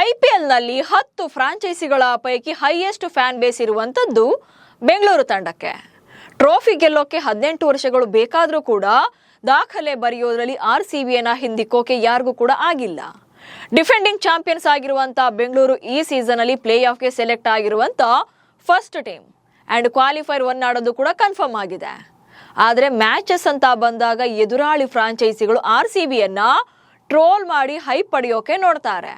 ಐಪಿಎಲ್ನಲ್ಲಿ 10 ಫ್ರಾಂಚೈಸಿಗಳ ಪೈಕಿ highest fan base ಇರುವಂತದ್ದು ಬೆಂಗಳೂರು ತಂಡಕ್ಕೆ. ಟ್ರೋಫಿ ಗೆಲ್ಲೋಕೆ 18 ವರ್ಷಗಳು ಬೇಕಾದರೂ ಕೂಡ ದಾಖಲೆ ಬರೆಯೋದ್ರಲ್ಲಿ ಆರ್ಸಿಬಿಯನ್ನ ಹಿಂದಿಕ್ಕೋಕೆ ಯಾರಿಗೂ ಕೂಡ ಆಗಿಲ್ಲ. ಡಿಫೆಂಡಿಂಗ್ ಚಾಂಪಿಯನ್ಸ್ ಆಗಿರುವಂತ ಬೆಂಗಳೂರು ಈ ಸೀಸನ್ ಅಲ್ಲಿ ಪ್ಲೇ ಆಫ್ಗೆ ಸೆಲೆಕ್ಟ್ ಆಗಿರುವಂತ ಫಸ್ಟ್ ಟೀಮ್ ಅಂಡ್ ಕ್ವಾಲಿಫೈರ್ 1 ಆಡೋದು ಕೂಡ ಕನ್ಫರ್ಮ್ ಆಗಿದೆ. ಆದರೆ ಮ್ಯಾಚಸ್ ಅಂತ ಬಂದಾಗ ಎದುರಾಳಿ ಫ್ರಾಂಚೈಸಿಗಳು ಆರ್ಸಿಬಿಯನ್ನ ಟ್ರೋಲ್ ಮಾಡಿ ಹೈಪ್ ಪಡೆಯೋಕೆ ನೋಡ್ತಾರೆ.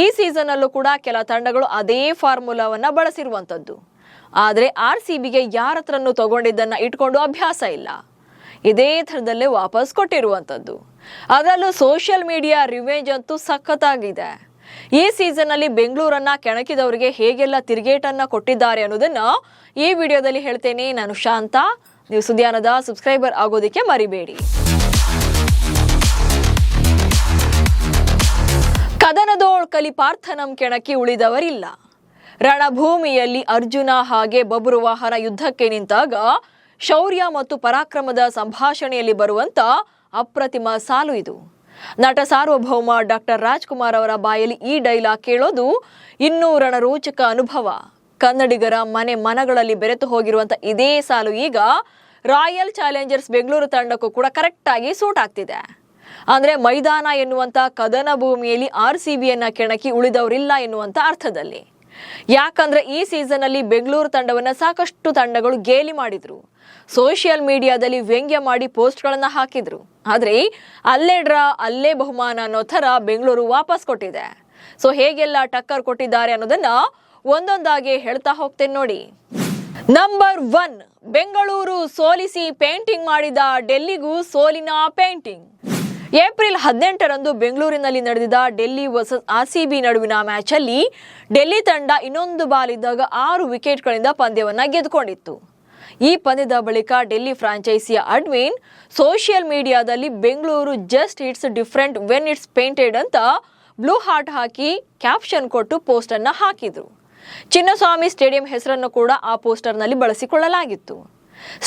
ಈ ಸೀಸನ್ ಅಲ್ಲೂ ಕೂಡ ಕೆಲ ತಂಡಗಳು ಅದೇ ಫಾರ್ಮುಲಾವನ್ನ ಬಳಸಿರುವಂತದ್ದು. ಆದರೆ ಆರ್ಸಿಬಿಗೆ ಯಾರ ಹತ್ರನೂ ತಗೊಂಡಿದ್ದನ್ನ ಇಟ್ಕೊಂಡು ಅಭ್ಯಾಸ ಇಲ್ಲ. ಇದೇ ಥರದಲ್ಲೇ ವಾಪಸ್ ಕೊಟ್ಟಿರುವಂತದ್ದು. ಅದರಲ್ಲೂ ಸೋಷಿಯಲ್ ಮೀಡಿಯಾ ರಿವೆಂಜ್ ಅಂತೂ ಸಖತ್ತಾಗಿದೆ. ಈ ಸೀಸನ್ ಅಲ್ಲಿ ಬೆಂಗಳೂರನ್ನ ಕೆಣಕಿದವರಿಗೆ ಹೇಗೆಲ್ಲ ತಿರುಗೇಟನ್ನ ಕೊಟ್ಟಿದ್ದಾರೆ ಅನ್ನೋದನ್ನ ಈ ವಿಡಿಯೋದಲ್ಲಿ ಹೇಳ್ತೇನೆ. ನಾನು ಶಾಂತ. ನೀವು ಸುದ್ದಿಯಾನದ ಸಬ್ಸ್ಕ್ರೈಬರ್ ಆಗೋದಕ್ಕೆ ಮರಿಬೇಡಿ. ಕದನದೋಳ್ ಕಲಿಪಾರ್ಥನಂ ಕೆಣಕಿ ಉಳಿದವರಿಲ್ಲ. ರಣಭೂಮಿಯಲ್ಲಿ ಅರ್ಜುನ ಹಾಗೆ ಬಬ್ರುವಾಹನ ಯುದ್ಧಕ್ಕೆ ನಿಂತಾಗ ಶೌರ್ಯ ಮತ್ತು ಪರಾಕ್ರಮದ ಸಂಭಾಷಣೆಯಲ್ಲಿ ಬರುವಂತ ಅಪ್ರತಿಮ ಸಾಲು ಇದು. ನಟ ಸಾರ್ವಭೌಮ ಡಾಕ್ಟರ್ ರಾಜ್ಕುಮಾರ್ ಅವರ ಬಾಯಲ್ಲಿ ಈ ಡೈಲಾಗ್ ಕೇಳೋದು ಇನ್ನೂ ರಣರೋಚಕ ಅನುಭವ. ಕನ್ನಡಿಗರ ಮನಗಳಲ್ಲಿ ಬೆರೆತು ಹೋಗಿರುವಂತ ಇದೇ ಸಾಲು ಈಗ ರಾಯಲ್ ಚಾಲೆಂಜರ್ಸ್ ಬೆಂಗಳೂರು ತಂಡಕ್ಕೂ ಕೂಡ ಕರೆಕ್ಟ್ ಆಗಿ ಸೂಟ್ ಆಗ್ತಿದೆ. ಅಂದ್ರೆ ಮೈದಾನ ಎನ್ನುವಂತ ಕದನ ಭೂಮಿಯಲ್ಲಿ ಆರ್ಸಿಬಿಯನ್ನ ಕೆಣಕಿ ಉಳಿದವರಿಲ್ಲ ಎನ್ನುವಂತ ಅರ್ಥದಲ್ಲಿ. ಯಾಕಂದ್ರೆ ಈ ಸೀಸನ್ ಅಲ್ಲಿ ಬೆಂಗಳೂರು ತಂಡವನ್ನ ಸಾಕಷ್ಟು ತಂಡಗಳು ಗೇಲಿ ಮಾಡಿದ್ರು. ಸೋಷಿಯಲ್ ಮೀಡಿಯಾದಲ್ಲಿ ವ್ಯಂಗ್ಯ ಮಾಡಿ ಪೋಸ್ಟ್ ಗಳನ್ನ ಹಾಕಿದ್ರು. ಆದ್ರೆ ಅಲ್ಲೇ ಡ್ರಾ ಅಲ್ಲೇ ಬಹುಮಾನ ಅನ್ನೋ ತರ ಬೆಂಗಳೂರು ವಾಪಸ್ ಕೊಟ್ಟಿದೆ. ಸೊ ಹೇಗೆಲ್ಲ ಟಕ್ಕರ್ ಕೊಟ್ಟಿದ್ದಾರೆ ಅನ್ನೋದನ್ನ ಒಂದೊಂದಾಗಿ ಹೇಳ್ತಾ ಹೋಗ್ತೇನೆ ನೋಡಿ. ನಂಬರ್ 1, ಬೆಂಗಳೂರು ಸೋಲಿಸಿ ಪೇಂಟಿಂಗ್ ಮಾಡಿದ ಡೆಲ್ಲಿಗೂ ಸೋಲಿನ ಪೇಂಟಿಂಗ್. ಏಪ್ರಿಲ್ 18ರಂದು ಬೆಂಗಳೂರಿನಲ್ಲಿ ನಡೆದಿದ್ದ ಡೆಲ್ಲಿ ವರ್ಸಸ್ ಆರ್ಸಿಬಿ ನಡುವಿನ ಮ್ಯಾಚ್ ಅಲ್ಲಿ ಡೆಲ್ಲಿ ತಂಡ ಇನ್ನೊಂದು ಬಾಲ್ ಇದ್ದಾಗ 6 ವಿಕೆಟ್ಗಳಿಂದ ಪಂದ್ಯವನ್ನ ಗೆದ್ದುಕೊಂಡಿತ್ತು. ಈ ಪಂದ್ಯದ ಬಳಿಕ ಡೆಲ್ಲಿ ಫ್ರಾಂಚೈಸಿಯ ಅಡ್ಮಿನ್ ಸೋಷಿಯಲ್ ಮೀಡಿಯಾದಲ್ಲಿ Bengaluru just it's different when it's painted ಅಂತ ಬ್ಲೂ ಹಾರ್ಟ್ ಹಾಕಿ ಕ್ಯಾಪ್ಷನ್ ಕೊಟ್ಟು ಪೋಸ್ಟ್ ಅನ್ನ ಹಾಕಿದ್ರು. ಚಿನ್ನಸ್ವಾಮಿ ಸ್ಟೇಡಿಯಂ ಹೆಸರನ್ನು ಕೂಡ ಆ ಪೋಸ್ಟರ್ ನಲ್ಲಿ ಬಳಸಿಕೊಳ್ಳಲಾಗಿತ್ತು.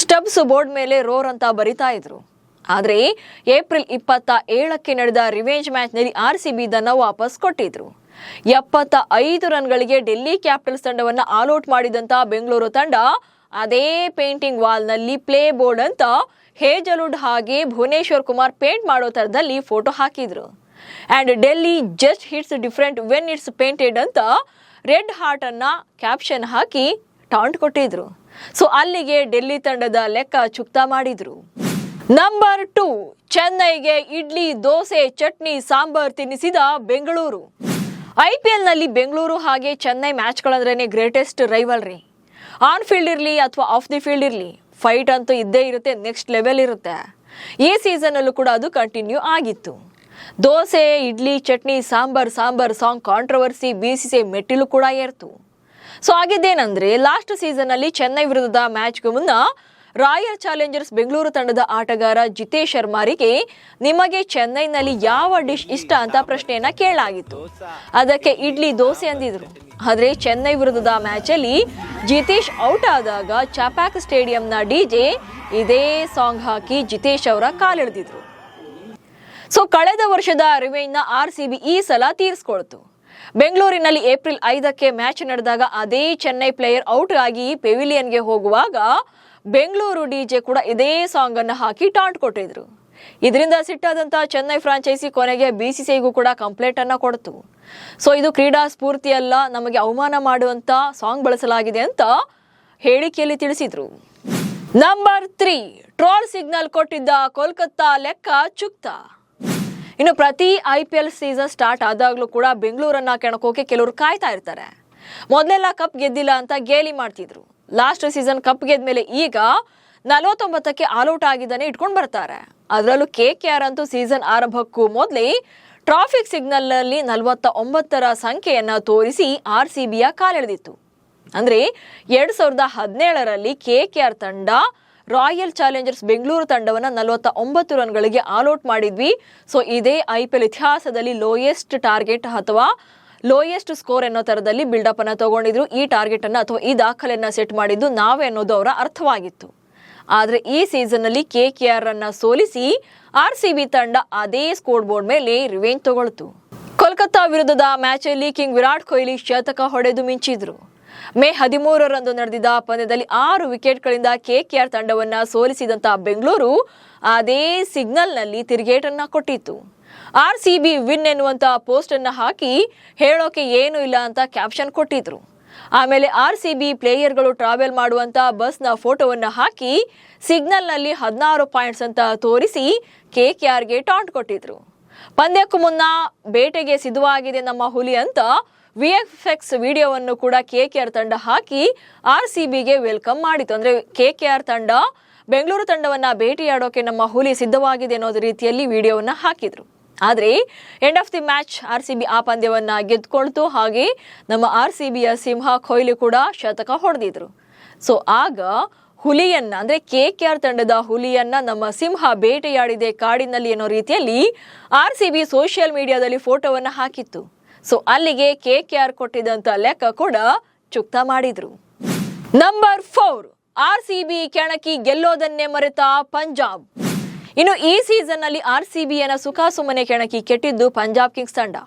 ಸ್ಟಬ್ಸ್ ಬೋರ್ಡ್ ಮೇಲೆ ರೋರ್ ಅಂತ ಬರಿತಾ ಇದ್ರು. ಆದ್ರೆ ಏಪ್ರಿಲ್ 27ಕ್ಕೆ ನಡೆದ ರಿವೆಂಜ್ ಮ್ಯಾಚ್ ನಲ್ಲಿ ಆರ್ಸಿಬಿ ಇದನ್ನ ವಾಪಸ್ ಕೊಟ್ಟಿದ್ರು. 75 ರನ್ಗಳಿಗೆ ಡೆಲ್ಲಿ ಕ್ಯಾಪಿಟಲ್ಸ್ ತಂಡವನ್ನ ಆಲ್ಔಟ್ ಮಾಡಿದಂತ ಬೆಂಗಳೂರು ತಂಡ ಅದೇ ಪೇಂಟಿಂಗ್ ವಾಲ್ ನಲ್ಲಿ ಪ್ಲೇ ಬೋರ್ಡ್ ಅಂತ ಹೇಜಲ್ವುಡ್ ಹಾಗೆ ಭುವನೇಶ್ವರ್ ಕುಮಾರ್ ಪೇಂಟ್ ಮಾಡೋ ತರದಲ್ಲಿ ಫೋಟೋ ಹಾಕಿದ್ರು. And Delhi just hits different when it's painted ಅಂತ ರೆಡ್ ಹಾರ್ಟ್ ಅನ್ನ ಕ್ಯಾಪ್ಷನ್ ಹಾಕಿ ಟಾಂಟ್ ಕೊಟ್ಟಿದ್ರು. ಸೊ ಅಲ್ಲಿಗೆ ಡೆಲ್ಲಿ ತಂಡದ ಲೆಕ್ಕ ಚುಕ್ತಾ ಮಾಡಿದ್ರು. ನಂಬರ್ 2, ಚೆನ್ನೈಗೆ ಇಡ್ಲಿ, ದೋಸೆ, ಚಟ್ನಿ, ಸಾಂಬಾರ್ ತಿನ್ನಿಸಿದ ಬೆಂಗಳೂರು. ಐಪಿಎಲ್ ನಲ್ಲಿ ಬೆಂಗಳೂರು ಹಾಗೆ ಚೆನ್ನೈ ಮ್ಯಾಚ್ಗಳಂದ್ರೇನೆ ಗ್ರೇಟೆಸ್ಟ್ ರೈವಲ್ರಿ. ಆನ್ ಫೀಲ್ಡ್ ಇರಲಿ ಅಥವಾ ಆಫ್ ದಿ ಫೀಲ್ಡ್ ಇರಲಿ, ಫೈಟ್ ಅಂತೂ ಇದ್ದೇ ಇರುತ್ತೆ, ನೆಕ್ಸ್ಟ್ ಲೆವೆಲ್ ಇರುತ್ತೆ. ಈ ಸೀಸನ್ ಅಲ್ಲೂ ಕೂಡ ಅದು ಕಂಟಿನ್ಯೂ ಆಗಿತ್ತು. Dosa, idli, chutney, sambar song controversy BCCI ಮೆಟ್ಟಿಲು ಕೂಡ ಏರ್ತು. ಸೊ ಆಗಿದ್ದೇನಂದ್ರೆ ಲಾಸ್ಟ್ ಸೀಸನ್ ಅಲ್ಲಿ ಚೆನ್ನೈ ವಿರುದ್ಧದ ಮ್ಯಾಚ್ಗೆ ಮುನ್ನ ರಾಯಲ್ ಚಾಲೆಂಜರ್ಸ್ ಬೆಂಗಳೂರು ತಂಡದ ಆಟಗಾರ ಜಿತೇಶ್ ಶರ್ಮಾರಿಗೆ ನಿಮಗೆ ಚೆನ್ನೈನಲ್ಲಿ ಯಾವ ಡಿಶ್ ಇಷ್ಟ ಅಂತ ಪ್ರಶ್ನೆಯನ್ನ ಕೇಳಲಾಗಿತ್ತು. ಅದಕ್ಕೆ ಇಡ್ಲಿ, ದೋಸೆ ಅಂದಿದ್ರು. ಆದ್ರೆ ಚೆನ್ನೈ ವಿರುದ್ಧದ ಮ್ಯಾಚ್ ಅಲ್ಲಿ ಜಿತೇಶ್ ಔಟ್ ಆದಾಗ ಚಾಪಾಕ್ ಸ್ಟೇಡಿಯಂನ DJ ಇದೇ ಸಾಂಗ್ ಹಾಕಿ ಜಿತೇಶ್ ಅವರ ಕಾಲೆಳೆದಿದ್ರು. ಸೊ ಕಳೆದ ವರ್ಷದ ರಿವೆಂಜ್ ನ ಆರ್ಸಿಬಿ ಈ ಸಲ ತೀರಿಸ್ಕೊಳ್ತು. ಬೆಂಗಳೂರಿನಲ್ಲಿ ಏಪ್ರಿಲ್ 5ಕ್ಕೆ ಮ್ಯಾಚ್ ನಡೆದಾಗ ಅದೇ ಚೆನ್ನೈ ಪ್ಲೇಯರ್ ಔಟ್ ಆಗಿ ಪೆವಿಲಿಯನ್ಗೆ ಹೋಗುವಾಗ ಬೆಂಗಳೂರು DJ ಕೂಡ ಇದೇ ಸಾಂಗ್ ಅನ್ನು ಹಾಕಿ ಟಾಂಟ್ ಕೊಟ್ಟಿದ್ರು. ಇದರಿಂದ ಸಿಟ್ಟಾದಂತ ಚೆನ್ನೈ ಫ್ರಾಂಚೈಸಿ ಕೊನೆಗೆ BCCIಗೂ ಕೂಡ ಕಂಪ್ಲೇಂಟ್ ಅನ್ನ ಕೊಡ್ತು. ಸೊ ಇದು ಕ್ರೀಡಾ ಸ್ಫೂರ್ತಿ ಅಲ್ಲ, ನಮಗೆ ಅವಮಾನ ಮಾಡುವಂತ ಸಾಂಗ್ ಬಳಸಲಾಗಿದೆ ಅಂತ ಹೇಳಿಕೆಯಲ್ಲಿ ತಿಳಿಸಿದ್ರು. ನಂಬರ್ 3, ಟ್ರೋಲ್ ಸಿಗ್ನಲ್ ಕೊಟ್ಟಿದ್ದ ಕೋಲ್ಕತ್ತಾ ಲೆಕ್ಕ ಚುಕ್ತಾ. ಇನ್ನು ಪ್ರತಿ IPL ಸೀಸನ್ ಸ್ಟಾರ್ಟ್ ಆದಾಗ್ಲೂ ಕೂಡ ಬೆಂಗಳೂರನ್ನ ಕೆಣಕೋಕೆ ಕೆಲವರು ಕಾಯ್ತಾ ಇರ್ತಾರೆ. ಮೊದಲೆಲ್ಲ ಕಪ್ ಗೆದ್ದಿಲ್ಲ ಅಂತ ಗೇಲಿ ಮಾಡ್ತಿದ್ರು. ಲಾಸ್ಟ್ ಸೀಸನ್ ಕಪ್ ಗೆದ್ಮೇಲೆ ಈಗ 49ಕ್ಕೆ ಆಲ್ಔಟ್ ಆಗಿದ್ದಾನೆ ಇಟ್ಕೊಂಡು ಬರ್ತಾರೆ. ಅದರಲ್ಲೂ KKR ಅಂತೂ ಸೀಸನ್ ಆರಂಭಕ್ಕೂ ಮೊದಲೇ ಟ್ರಾಫಿಕ್ ಸಿಗ್ನಲ್ ನಲ್ಲಿ 49ರ ಸಂಖ್ಯೆಯನ್ನ ತೋರಿಸಿ ಆರ್ಸಿಬಿಯ ಕಾಲೆಳೆದಿತ್ತು. ಅಂದ್ರೆ 2017ರಲ್ಲಿ KKR ತಂಡ ರಾಯಲ್ ಚಾಲೆಂಜರ್ಸ್ ಬೆಂಗಳೂರು ತಂಡವನ್ನ 49 ರನ್ಗಳಿಗೆ ಆಲ್ಔಟ್ ಮಾಡಿದ್ವಿ. ಸೊ ಇದೇ IPL ಇತಿಹಾಸದಲ್ಲಿ ಲೋಯೆಸ್ಟ್ ಟಾರ್ಗೆಟ್ ಅಥವಾ ಲೋಯೆಸ್ಟ್ ಸ್ಕೋರ್ ಅನ್ನೋ ತರದಲ್ಲಿ ಬಿಲ್ಡಪ್ ಅನ್ನ ತಗೊಂಡಿದ್ರು. ಈ ಟಾರ್ಗೆಟ್ ಅನ್ನ ಅಥವಾ ಈ ದಾಖಲೆಯನ್ನ ಸೆಟ್ ಮಾಡಿದ್ದು ನಾವೇ ಅನ್ನೋದು ಅವರ ಅರ್ಥವಾಗಿತ್ತು. ಆದ್ರೆ ಈ ಸೀಸನ್ ಅಲ್ಲಿ KKR ಅನ್ನ ಸೋಲಿಸಿ ಆರ್ಸಿಬಿ ತಂಡ ಅದೇ ಸ್ಕೋರ್ ಬೋರ್ಡ್ ಮೇಲೆ ರಿವೆಂಜ್ ತಗೊಳ್ತು. ಕೋಲ್ಕತ್ತಾ ವಿರುದ್ಧದ ಮ್ಯಾಚಲ್ಲಿ ಕಿಂಗ್ ವಿರಾಟ್ ಕೊಹ್ಲಿ ಶತಕ ಹೊಡೆದು ಮಿಂಚಿದ್ರು. ಮೇ 13ರಂದು ನಡೆದಿದ್ದ ಪಂದ್ಯದಲ್ಲಿ 6 ವಿಕೆಟ್ಗಳಿಂದ ಕೆಕೆಆರ್ ತಂಡವನ್ನ ಸೋಲಿಸಿದಂತ ಬೆಂಗಳೂರು ಅದೇ ಸಿಗ್ನಲ್ನಲ್ಲಿ ತಿರುಗೇಟನ್ನ ಕೊಟ್ಟಿತ್ತು. RCB ವಿನ್ ಎನ್ನುವಂತ ಪೋಸ್ಟ್ ಅನ್ನ ಹಾಕಿ ಹೇಳೋಕೆ ಏನು ಇಲ್ಲ ಅಂತ ಕ್ಯಾಪ್ಷನ್ ಕೊಟ್ಟಿದ್ರು. ಆಮೇಲೆ RCB ಪ್ಲೇಯರ್ಗಳು ಟ್ರಾವೆಲ್ ಮಾಡುವಂತ ಬಸ್ನ ಫೋಟೋವನ್ನ ಹಾಕಿ ಸಿಗ್ನಲ್ನಲ್ಲಿ 16 ಪಾಯಿಂಟ್ಸ್ ಅಂತ ತೋರಿಸಿ ಕೆಕೆಆರ್ಗೆ ಟಾಂಟ್ ಕೊಟ್ಟಿದ್ರು. ಪಂದ್ಯಕ್ಕೂ ಮುನ್ನ ಬೇಟೆಗೆ ಸಿದ್ಧವಾಗಿದೆ ನಮ್ಮ ಹುಲಿ ಅಂತ VFX ವಿಡಿಯೋವನ್ನು ಕೂಡ ಕೆಕೆಆರ್ ತಂಡ ಹಾಕಿ RCBಗೆ ವೆಲ್ಕಮ್ ಮಾಡಿತು. ಅಂದ್ರೆ ಕೆಕೆಆರ್ ತಂಡ ಬೆಂಗಳೂರು ತಂಡವನ್ನ ಭೇಟಿಯಾಡೋಕೆ ನಮ್ಮ ಹುಲಿ ಸಿದ್ಧವಾಗಿದೆ ಅನ್ನೋದು ರೀತಿಯಲ್ಲಿ ವಿಡಿಯೋವನ್ನ ಹಾಕಿದ್ರು. ಆದ್ರೆ end of the match RCB ಆ ಪಂದ್ಯವನ್ನ ಗೆದ್ಕೊಳ್ತು. ಹಾಗೆ ನಮ್ಮ RCBಯ ಸಿಂಹ ಕೊಹ್ಲಿ ಕೂಡ ಶತಕ ಹೊಡೆದಿದ್ರು. ಸೊ ಆಗ ಹುಲಿಯನ್ನ ಅಂದ್ರೆ ಕೆಕೆಆರ್ ತಂಡದ ಹುಲಿಯನ್ನ ನಮ್ಮ ಸಿಂಹ ಬೇಟೆಯಾಡಿದೆ ಕಾಡಿನಲ್ಲಿ ಅನ್ನೋ ರೀತಿಯಲ್ಲಿ RCB ಸೋಷಿಯಲ್ ಮೀಡಿಯಾದಲ್ಲಿ ಫೋಟೋವನ್ನ ಹಾಕಿತ್ತು. ಸೊ ಅಲ್ಲಿಗೆ ಕೆಕೆಆರ್ ಕೊಟ್ಟಿದ್ದಂತ ಲೆಕ್ಕ ಕೂಡ ಚುಕ್ತಾ ಮಾಡಿದ್ರು. ನಂಬರ್ 4, RCB ಕೆಣಕಿ ಗೆಲ್ಲೋದನ್ನೇ ಮರೆತ ಪಂಜಾಬ್. ಇನ್ನು ಈ ಸೀಸನ್ ನಲ್ಲಿ RCBಯನ್ನ ಸುಖಾಸುಮ್ಮನೆ ಕೆಣಕಿ ಕೆಟ್ಟಿದ್ದು ಪಂಜಾಬ್ ಕಿಂಗ್ಸ್ ತಂಡ.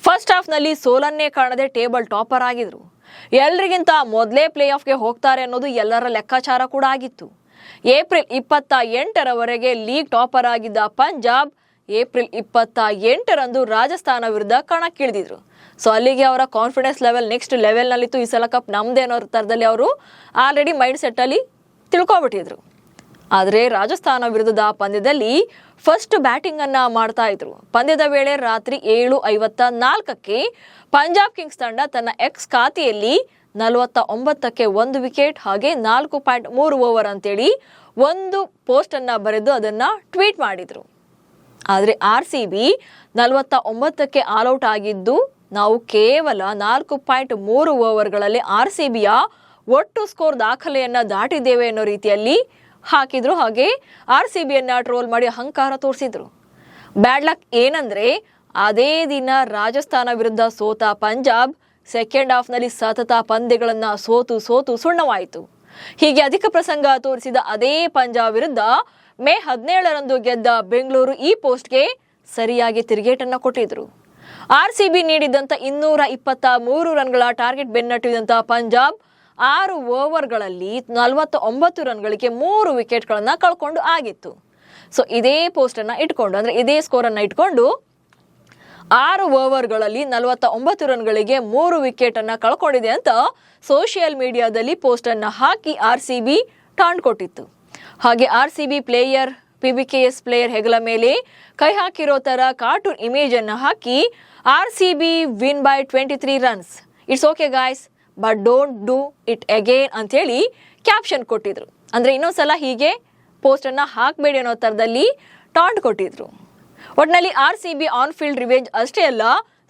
ಫಸ್ಟ್ ಹಾಫ್ ನಲ್ಲಿ ಸೋಲನ್ನೇ ಕಾಣದೆ ಟೇಬಲ್ ಟಾಪರ್ ಆಗಿದ್ರು. ಎಲ್ರಿಗಿಂತ ಮೊದಲೇ ಪ್ಲೇ ಆಫ್ಗೆ ಹೋಗ್ತಾರೆ ಅನ್ನೋದು ಎಲ್ಲರ ಲೆಕ್ಕಾಚಾರ ಕೂಡ ಆಗಿತ್ತು. ಏಪ್ರಿಲ್ 28ರವರೆಗೆ ಲೀಗ್ ಟಾಪರ್ ಆಗಿದ್ದ ಪಂಜಾಬ್ ಏಪ್ರಿಲ್ 28ರಂದು ರಾಜಸ್ಥಾನ ವಿರುದ್ಧ ಕಣಕ್ಕಿಳಿದಿದ್ರು. ಸೊ ಅಲ್ಲಿಗೆ ಅವರ ಕಾನ್ಫಿಡೆನ್ಸ್ ಲೆವೆಲ್ ನೆಕ್ಸ್ಟ್ ಲೆವೆಲ್ನಲ್ಲಿತ್ತು. ಈ ಸಲ ಕಪ್ ನಮ್ದೇ ಅನ್ನೋ ಥರದಲ್ಲಿ ಅವರು ಆಲ್ರೆಡಿ ಮೈಂಡ್ ಸೆಟ್ಟಲ್ಲಿ ತಿಳ್ಕೊಬಿಟ್ಟಿದ್ರು. ಆದರೆ ರಾಜಸ್ಥಾನ ವಿರುದ್ಧದ ಪಂದ್ಯದಲ್ಲಿ ಫಸ್ಟ್ ಬ್ಯಾಟಿಂಗ್ ಅನ್ನ ಮಾಡ್ತಾ ಇದ್ರು. ಪಂದ್ಯದ ವೇಳೆ ರಾತ್ರಿ 7:54ಕ್ಕೆ ಪಂಜಾಬ್ ಕಿಂಗ್ಸ್ ತಂಡ ತನ್ನ ಎಕ್ಸ್ ಖಾತೆಯಲ್ಲಿ 49ಕ್ಕೆ 1 ವಿಕೆಟ್ ಹಾಗೆ 4.3 ಓವರ್ ಅಂತೇಳಿ ಒಂದು ಪೋಸ್ಟ್ ಅನ್ನ ಬರೆದು ಅದನ್ನ ಟ್ವೀಟ್ ಮಾಡಿದ್ರು. ಆದರೆ RCB 49ಕ್ಕೆ ಆಲ್ಔಟ್ ಆಗಿದ್ದು ನಾವು ಕೇವಲ 4.3 ಓವರ್ಗಳಲ್ಲಿ RCBಯ ಒಟ್ಟು ಸ್ಕೋರ್ ದಾಖಲೆಯನ್ನ ದಾಟಿದ್ದೇವೆ ಅನ್ನೋ ರೀತಿಯಲ್ಲಿ ಹಾಕಿದ್ರು. ಹಾಗೆ RCBಯನ್ನ ಟ್ರೋಲ್ ಮಾಡಿ ಅಹಂಕಾರ ತೋರಿಸಿದ್ರು. ಬ್ಯಾಡ್ ಲಕ್ ಏನಂದ್ರೆ ಅದೇ ದಿನ ರಾಜಸ್ಥಾನ ವಿರುದ್ಧ ಸೋತ ಪಂಜಾಬ್ ಸೆಕೆಂಡ್ ಹಾಫ್ನಲ್ಲಿ ಸತತ ಪಂದ್ಯಗಳನ್ನ ಸೋತು ಸುಣ್ಣವಾಯಿತು. ಹೀಗೆ ಅಧಿಕ ಪ್ರಸಂಗ ತೋರಿಸಿದ ಅದೇ ಪಂಜಾಬ್ ವಿರುದ್ಧ ಮೇ 17ರಂದು ಗೆದ್ದ ಬೆಂಗಳೂರು ಈ ಪೋಸ್ಟ್ಗೆ ಸರಿಯಾಗಿ ತಿರುಗೇಟನ್ನ ಕೊಟ್ಟಿದ್ರು. RCB ನೀಡಿದಂತ 223 ರನ್ಗಳ ಟಾರ್ಗೆಟ್ ಬೆನ್ನಟ್ಟಿದಂತ ಪಂಜಾಬ್ 6 ಓವರ್ಗಳಲ್ಲಿ 49 ರನ್ಗಳಿಗೆ 3 ವಿಕೆಟ್ಗಳನ್ನ ಕಳ್ಕೊಂಡು ಆಗಿತ್ತು. ಸೊ ಇದೇ ಪೋಸ್ಟ್ ಅನ್ನ ಇಟ್ಕೊಂಡು ಅಂದ್ರೆ ಇದೇ ಸ್ಕೋರ್ ಅನ್ನ ಇಟ್ಕೊಂಡು 6 ಓವರ್ಗಳಲ್ಲಿ 49 ರನ್ಗಳಿಗೆ 3 ವಿಕೆಟ್ ಅನ್ನ ಕಳ್ಕೊಂಡಿದೆ ಅಂತ ಸೋಷಿಯಲ್ ಮೀಡಿಯಾದಲ್ಲಿ ಪೋಸ್ಟ್ ಅನ್ನ ಹಾಕಿ RCB ಟಾಂಟ್ ಕೊಟ್ಟಿತ್ತು. ಹಾಗೆ RCB ಪ್ಲೇಯರ್ PBKS ಪ್ಲೇಯರ್ ಹೆಗಲ ಮೇಲೆ ಕೈ ಹಾಕಿರೋ ತರ ಕಾರ್ಟೂನ್ ಇಮೇಜ್ ಅನ್ನ ಹಾಕಿ RCB win by 23 runs, it's okay guys but don't do it again ಅಂತೇಳಿ ಕ್ಯಾಪ್ಷನ್ ಕೊಟ್ಟಿದ್ರು. ಅಂದ್ರೆ ಇನ್ನೊಂದ್ಸಲ ಹೀಗೆ ಪೋಸ್ಟ್ ಅನ್ನ ಹಾಕಬೇಡಿ ಅನ್ನೋ ತರದಲ್ಲಿ ಟಾಂಟ್ ಕೊಟ್ಟಿದ್ರು. ಒಟ್ನಲ್ಲಿ RCB ಆನ್ ಫೀಲ್ಡ್ ರಿವೆಂಜ್ ಅಷ್ಟೇ ಅಲ್ಲ,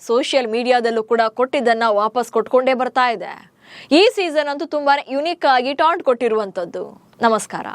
ಸೋಷಿಯಲ್ ಮೀಡಿಯಾದಲ್ಲೂ ಕೂಡ ಕೊಟ್ಟಿದ್ದನ್ನ ವಾಪಸ್ ಕೊಟ್ಕೊಂಡೇ ಬರ್ತಾ ಇದೆ. ಈ ಸೀಸನ್ ಅಂತೂ ತುಂಬಾ ಯುನಿಕ್ ಆಗಿ ಟಾಂಟ್ ಕೊಟ್ಟಿರುವಂತದ್ದು. ನಮಸ್ಕಾರ.